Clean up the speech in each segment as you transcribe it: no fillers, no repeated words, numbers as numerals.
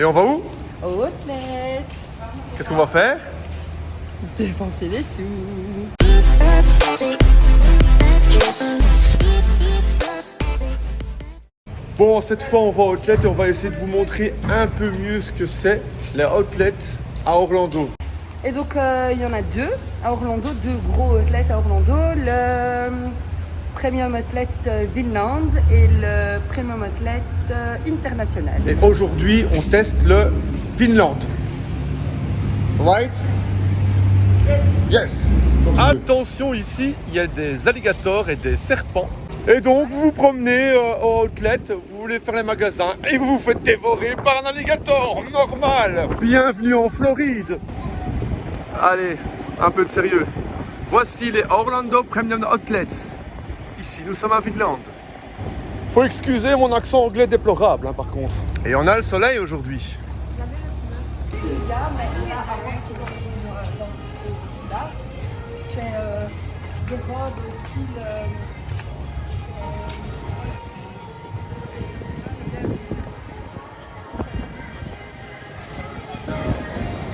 Et on va où? Aux Outlet. Qu'est-ce qu'on va faire? Dépenser des sous. Bon, cette fois on va aux Outlet et on va essayer de vous montrer un peu mieux ce que c'est les Outlets à Orlando. Et donc il y en a deux à Orlando, deux gros outlets à Orlando. Le Premium Outlet Vinland et le Premium Outlet International. Et aujourd'hui on teste le Vinland. Right? Yes. Yes. Attention, ici il y a des alligators et des serpents. Et donc vous vous promenez au outlet, vous voulez faire les magasins et vous vous faites dévorer par un alligator, normal. Bienvenue en Floride. Allez, un peu de sérieux. Voici les Orlando Premium Outlets. Ici, nous sommes à Vinland. Faut excuser mon accent anglais déplorable, par contre. Et on a le soleil aujourd'hui. C'est des robes style...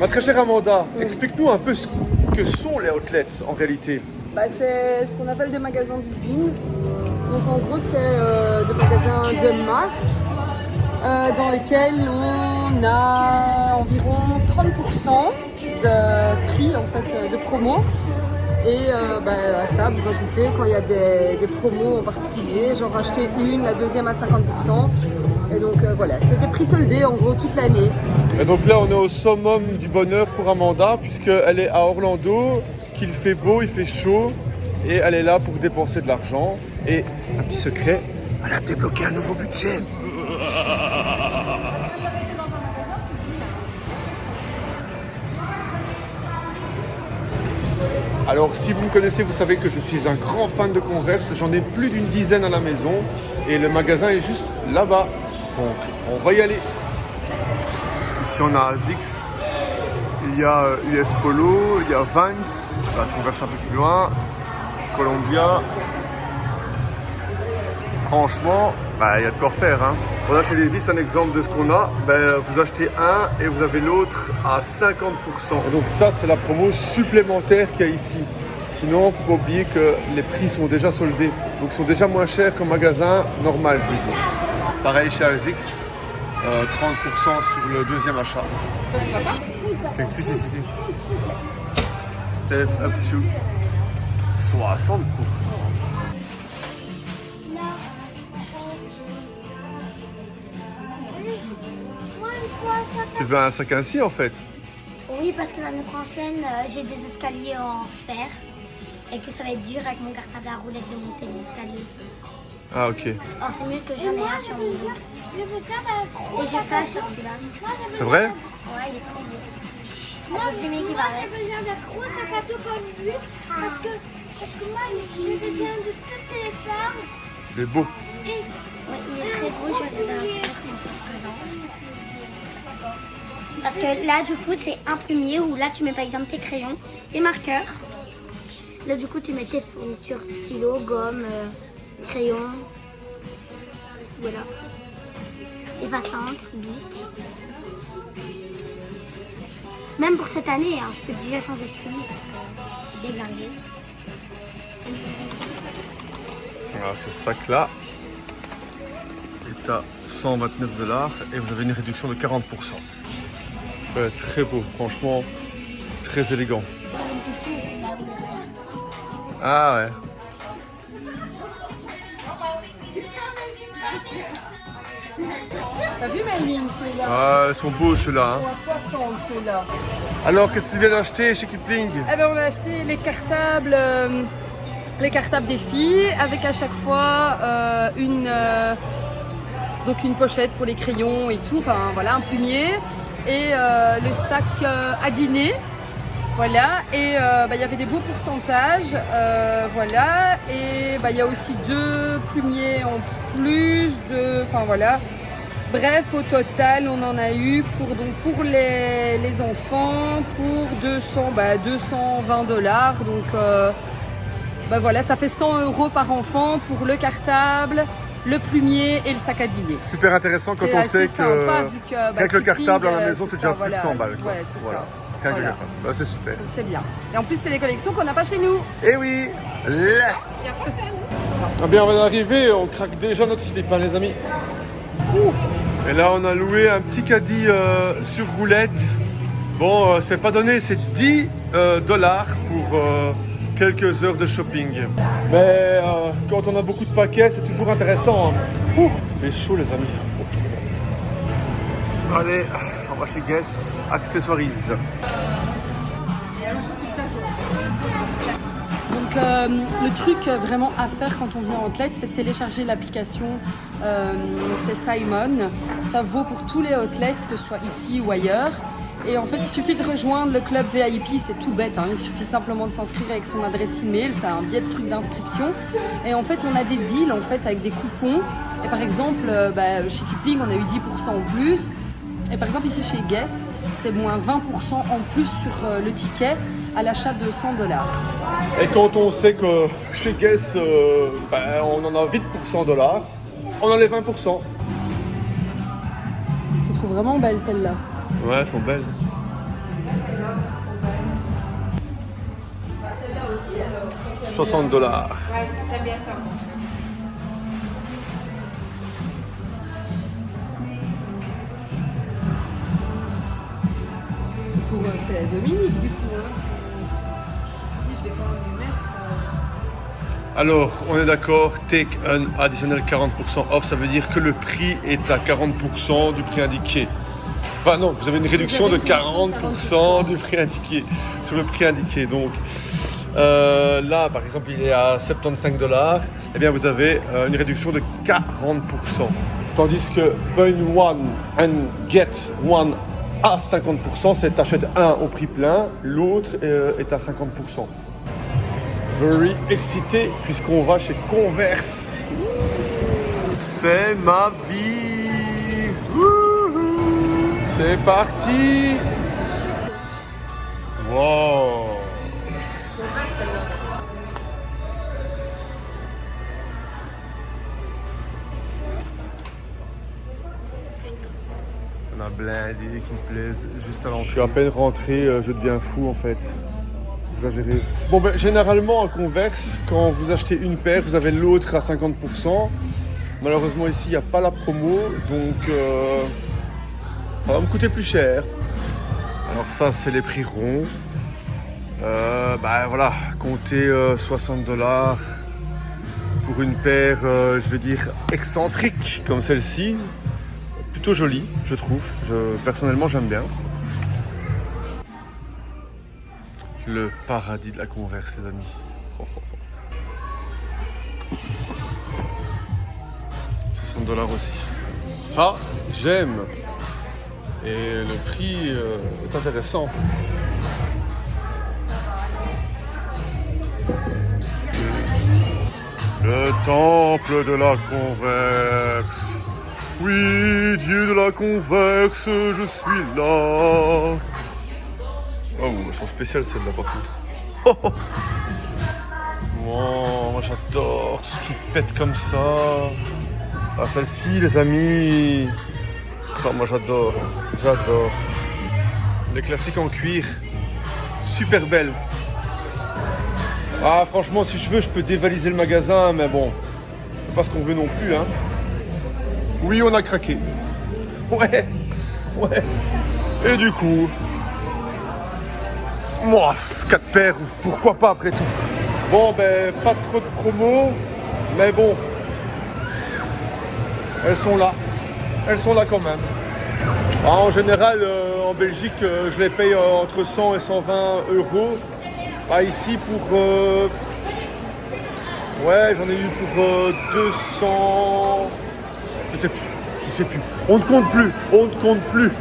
Ma très chère Amanda, explique-nous un peu ce que sont les outlets en réalité. c'est ce qu'on appelle des magasins d'usine. Donc en gros c'est des magasins de marque dans lesquels on a environ 30% de prix en fait de promo. Et à ça, vous rajoutez quand il y a des promos en particulier, genre acheter une, la deuxième à 50%. Et donc voilà, c'est des prix soldés en gros toute l'année. Et donc là, on est au summum du bonheur pour Amanda, puisqu'elle est à Orlando, qu'il fait beau, il fait chaud, et elle est là pour dépenser de l'argent. Et un petit secret, elle a débloqué un nouveau budget. Alors si vous me connaissez, vous savez que je suis un grand fan de Converse, j'en ai plus d'une dizaine à la maison et le magasin est juste là-bas, donc on va y aller. Ici on a Asics, il y a US Polo, il y a Vans, la Converse un peu plus loin, Columbia. Franchement, il y a de quoi faire. Hein. On a chez Levi's un exemple de ce qu'on a. Vous achetez un et vous avez l'autre à 50%. Et donc ça, c'est la promo supplémentaire qu'il y a ici. Sinon, il ne faut pas oublier que les prix sont déjà soldés. Donc ils sont déjà moins chers qu'en magasin normal. Je veux dire. Pareil chez Asics, 30% sur le deuxième achat. Si. Save up to 60%. Tu veux un sac ainsi en fait? Oui, parce que l'année prochaine, j'ai des escaliers en fer et que ça va être dur avec mon cartable à roulette de monter les escaliers. Ah ok. Alors c'est mieux que j'en ai un sur mon dos. Je veux ça, et j'ai fait un sur celui-là. C'est vrai? Ouais, il est trop beau. Moi, j'ai besoin d'un gros sac à dos comme lui parce que moi, j'ai besoin de toutes les formes. Il est beau. Et ouais, il est très beau, je vais le donner comme ça présent. Parce que là, du coup, c'est un plumier où là, tu mets par exemple tes crayons, tes marqueurs. Là, du coup, tu mets tes fournitures, stylo, gomme, crayon. Voilà. Effaçante, bic. Même pour cette année, hein, je peux déjà changer de plume. Déglinguer. Voilà, ce sac-là est à 129$ et vous avez une réduction de 40%. Ouais, très beau, franchement, très élégant. Ah ouais. T'as vu Maline ceux-là? Ah, ils sont beaux ceux-là. Hein. Ils sont à 60 ceux-là. Alors, qu'est-ce que tu viens d'acheter chez Kipling? On a acheté les cartables des filles avec à chaque fois une pochette pour les crayons et tout, enfin voilà, un plumier et le sac à dîner. Voilà, et il y avait des beaux pourcentages, voilà, et il y a aussi 2 plumiers en plus, enfin voilà. Bref, au total, on en a eu pour les enfants pour 220$, donc voilà, ça fait 100€ par enfant pour le cartable, le plumier et le sac à dîner. Super intéressant quand C'est on assez sait que sympa, vu que, avec le Kipling, cartable à la maison, c'est c'est déjà ça, plus de 100 balles. Quoi. Ouais, c'est Voilà. ça. Qu'avec le Voilà. cartable. Bah, c'est super. Donc c'est bien. Et en plus, c'est des collections qu'on n'a pas chez nous. Et oui, là. Ah bien, on va arriver, on craque déjà notre slip, hein, les amis. Ouh. Et là, on a loué un petit caddie sur roulette. Bon, c'est pas donné, c'est 10 dollars pour quelques heures de shopping. Mais quand on a beaucoup de paquets, c'est toujours intéressant. Hein. Ouh, il fait chaud, les amis. Allez, on va chez Guess Accessories. Donc le truc vraiment à faire quand on vient en outlet, c'est de télécharger l'application. C'est Simon. Ça vaut pour tous les outlets, que ce soit ici ou ailleurs. Et en fait, il suffit de rejoindre le club VIP, c'est tout bête. Hein. Il suffit simplement de s'inscrire avec son adresse email, c'est un billet de truc d'inscription. Et en fait, on a des deals en fait avec des coupons. Et par exemple, chez Kipling, on a eu 10% en plus. Et par exemple, ici chez Guess, c'est moins 20% en plus sur le ticket à l'achat de 100 dollars. Et quand on sait que chez Guess, on en a vite pour 100 dollars, on en a les 20%. Je trouve vraiment belle celle-là. Ouais, elles sont belles. Celle-là aussi, alors. 60 dollars. Ouais, t'aimes bien ça. C'est Dominique du coup. Hein. Je vais quand même lui mettre. Alors, on est d'accord, take an additional 40% off, ça veut dire que le prix est à 40% du prix indiqué. Enfin non, vous avez une réduction de 40% du prix indiqué, sur le prix indiqué. Donc là, par exemple, il est à 75 dollars, et bien vous avez une réduction de 40%. Tandis que buy one and get one à 50%, c'est t'achètes un au prix plein, l'autre est à 50%. Very excité puisqu'on va chez Converse. C'est ma vie. Wouhou. C'est parti. Wow. On a blindé qui me plaisent juste à l'entrée. Je suis à peine rentré, je deviens fou en fait. Exagéré. Bon ben généralement en Converse, quand vous achetez une paire, vous avez l'autre à 50%. Malheureusement ici il n'y a pas la promo, donc ça va me coûter plus cher. Alors ça c'est les prix ronds. Voilà, comptez 60 dollars pour une paire, je veux dire excentrique comme celle-ci. Plutôt jolie, je trouve. Personnellement j'aime bien. Le paradis de la Converse, les amis. Oh, oh, oh. 60 dollars aussi. Ça, j'aime. Et le prix est intéressant. Le temple de la Converse. Oui, Dieu de la Converse, je suis là. Oh, elles sont spéciales celles-là par contre. Oh, oh. Oh, moi j'adore tout ce qui pète comme ça. Ah, celle-ci les amis. Oh, moi j'adore. J'adore. Les classiques en cuir. Super belles. Ah franchement si je veux je peux dévaliser le magasin mais bon. C'est pas ce qu'on veut non plus hein. Oui on a craqué. Ouais. Ouais. Et du coup. Moi, 4 paires, pourquoi pas après tout. Bon, ben, pas trop de promos, mais bon, elles sont là. Elles sont là quand même. En général, en Belgique, je les paye entre 100 et 120 euros. Ici, pour... ouais, j'en ai eu pour 200... Je sais plus. On ne compte plus.